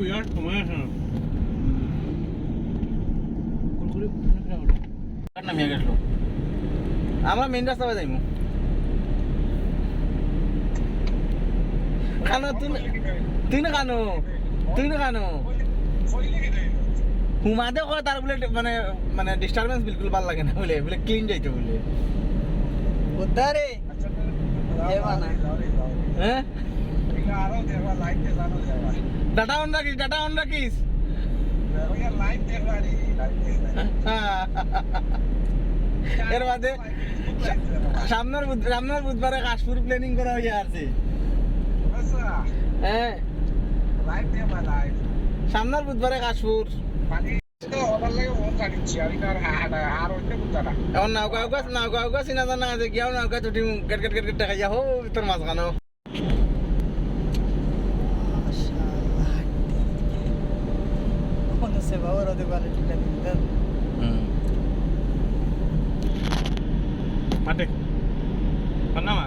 বিরাট সময় আছে নামিয়ে গেছিল আমরা মেইন রাস্তা পাই যাইমু কানো তুই না কানো হুমাদে কয় তার বলে মানে মানে ডিস্টারবেন্স বিলকুল ভালো লাগে না বলে বলে ক্লিন যাইতে বলে উদ্ধারে হ্যাঁ ডাটা অন রাখিস এর বাদে সামনের বুধবারে কাশপুর প্ল্যানিং করা হয়ে আছে হ্যাঁ সামনের বুধবারে কাশপুর এখন নাওকা চিনা জানা আছে গিয়াও নাওকা চুটি গেট গেট গেট গেট দেখা যা হো তোর মাছ খানো se va ahora de valentina mate panama